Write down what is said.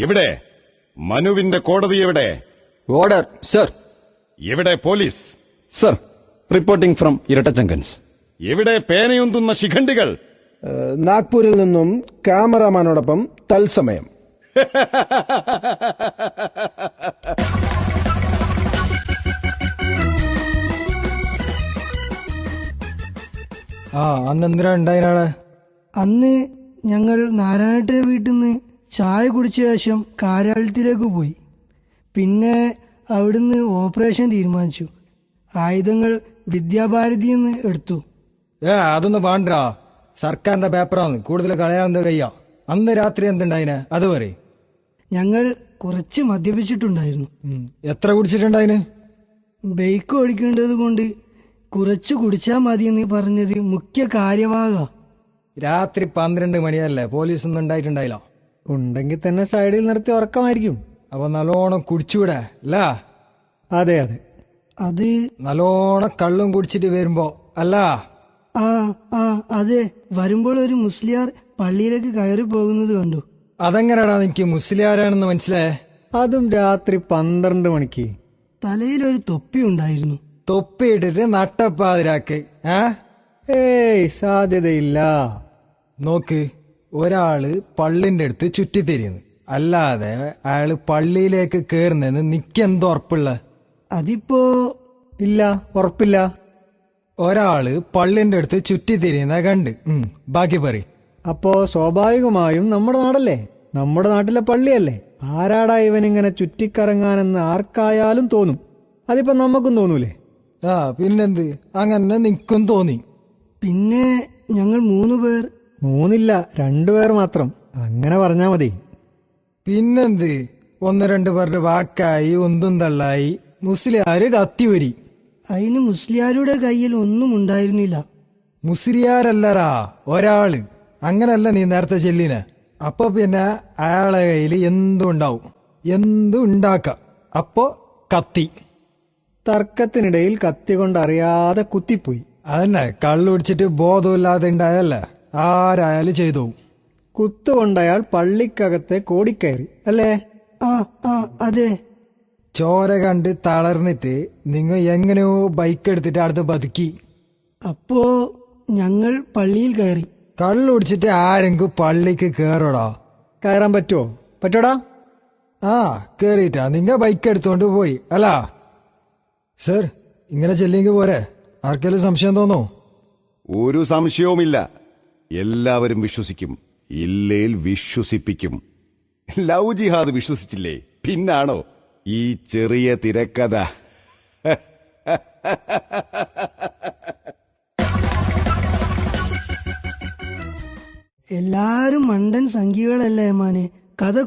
എവിടെ മനുവിന്റെ കോടതി? എവിടെ ഓർഡർ സർ. എവിടെ പോലീസ്? സർ, റിപ്പോർട്ടിംഗ് ഫ്രം ഇരട്ടച്ചങ്കൻസ്. എവിടെ പേനയുന്തുന്ന ശിഖണ്ഡികൾ? നാഗ്പൂരിൽ നിന്നും ക്യാമറാമാനോടൊപ്പം തത്സമയം. അന്നെന്തിനാ ഉണ്ടായിനാള്? അന്ന് ഞങ്ങൾ നാരായണന്റെ വീട്ടിൽ നിന്ന് ചായ കുടിച്ച ശേഷം കാര്യാലയത്തിലേക്ക് പോയി. പിന്നെ അവിടുന്ന് ഓപ്പറേഷൻ തീരുമാനിച്ചു. ആയുധങ്ങൾ വിദ്യാഭാരതിയിൽ നിന്ന് എടുത്തു. അതൊന്ന് പാണ്ടാ, സർക്കാരിന്റെ പേപ്പറാണ്, കൂടുതൽ കളയാവുന്ന കയ്യാ. അന്ന് രാത്രി എന്തുണ്ടായിന് അത് പറയും. ഞങ്ങൾ കുറച്ച് മദ്യപിച്ചിട്ടുണ്ടായിരുന്നു. എത്ര കുടിച്ചിട്ടുണ്ടായിന്? ബൈക്ക് ഓടിക്കേണ്ടത് കൊണ്ട് കുറച്ചു കുടിച്ചാൽ മതിയെന്ന് പറഞ്ഞത് മുഖ്യ കാര്യമാക. രാത്രി 12 മണിയല്ലേ, പോലീസ് ഒന്നും ഉണ്ടായിട്ടുണ്ടായില്ല. ഉണ്ടെങ്കിൽ തന്നെ സൈഡിൽ നിർത്തി ഉറക്കമായിരിക്കും. അപ്പൊ നല്ലോണം കുടിച്ചൂടെ അല്ല? അതെ അതെ, അത് നല്ലോണം കള്ളും കുടിച്ചിട്ട് വരുമ്പോ അല്ല? അതെ, വരുമ്പോൾ ഒരു മുസ്ലിയാർ പള്ളിയിലേക്ക് കയറി പോകുന്നത് കണ്ടു. അതെങ്ങനെയാടാ എനിക്ക് മുസ്ലിയാരാണെന്ന് മനസ്സിലായേ? അതും രാത്രി 12 മണിക്ക്. തലയിലൊരു തൊപ്പി ഉണ്ടായിരുന്നു. തൊപ്പിയിട്ടിട്ട് നട്ടപ്പാതിരാക്ക്. ഏയ്, സാധ്യതയില്ല. നോക്ക്, ഒരാള് പള്ളിന്റെ അടുത്ത് ചുറ്റിത്തിരിയുന്നു, അല്ലാതെ അയാള് പള്ളിയിലേക്ക് കേറുന്നെന്ന് നിക്കെന്തോ ഉറപ്പുള്ള? അതിപ്പോ ഇല്ല, ഉറപ്പില്ല. ഒരാള് പള്ളിന്റെ അടുത്ത് ചുറ്റിത്തിരിയുന്ന കണ്ട്. ബാക്കി പറ. അപ്പോ സ്വാഭാവികമായും നമ്മുടെ നാടല്ലേ, നമ്മുടെ നാട്ടിലെ പള്ളിയല്ലേ. ആരാടാ ഇവനിങ്ങനെ ചുറ്റിക്കറങ്ങാനെന്ന് ആർക്കായാലും തോന്നും. അതിപ്പോ നമുക്കും തോന്നൂലേ? പിന്നെന്ത്, അങ്ങനെ നിക്കും തോന്നി. പിന്നെ ഞങ്ങൾ 3 പേർ. 3 2 പേർ മാത്രം, അങ്ങനെ പറഞ്ഞാ മതി. പിന്നെന്ത്, 1-2 പേരുടെ വാക്കായി ഒന്നും തള്ളായി. മുസ്ലിയാര് കത്തിവരി. അതിന് മുസ്ലിയാരുടെ കയ്യിൽ ഒന്നും ഉണ്ടായിരുന്നില്ല. മുസ്ലിയാരല്ലറാ, ഒരാള്. അങ്ങനല്ല നീ നേരത്തെ ചെല്ലിന. അപ്പൊ പിന്നെ അയാളെ കയ്യിൽ എന്തും ഉണ്ടാവും, എന്തും ഉണ്ടാക്കാം. അപ്പോ കത്തി. തർക്കത്തിനിടയിൽ കത്തി കൊണ്ടറിയാതെ കുത്തിപ്പോയി. അതന്നെ, കള്ളുടിച്ചിട്ട് ബോധമില്ലാതെ ഉണ്ടായല്ല, ആരായാലും ചെയ്തു. കുത്തുകൊണ്ടയാൾ പള്ളിക്കകത്തെ കോടിക്കയറി അല്ലേ? അതെ. ചോര കണ്ട് തളർന്നിട്ട് നിങ്ങൾ എങ്ങനെയോ ബൈക്ക് എടുത്തിട്ട് അടുത്ത് ബതുക്കി. അപ്പോ ഞങ്ങൾ പള്ളിയിൽ കയറി. കള്ളുടിച്ചിട്ട് ആരെങ്കിലും പള്ളിക്ക് കേറോടാ? കയറാൻ പറ്റോടാ? കേറിയിട്ടാ നിങ്ങ ബൈക്ക് എടുത്തോണ്ട് പോയി അല്ല? സർ, ഇങ്ങനെ ചെല്ലിങ്ക് പോരെ? ആർക്കെങ്കിലും സംശയം തോന്നോ? ഒരു സംശയവുമില്ല. എല്ലാവരും വിശ്വസിക്കും, ഇല്ലേൽ വിശ്വസിപ്പിക്കും. ലവ് ജിഹാദ് വിശ്വസിച്ചില്ലേ, പിന്നാണോ ഈ ചെറിയ തിരക്കഥ? എല്ലാരും മണ്ടൻ സംഖ്യകളല്ലേ മാനെ. കഥ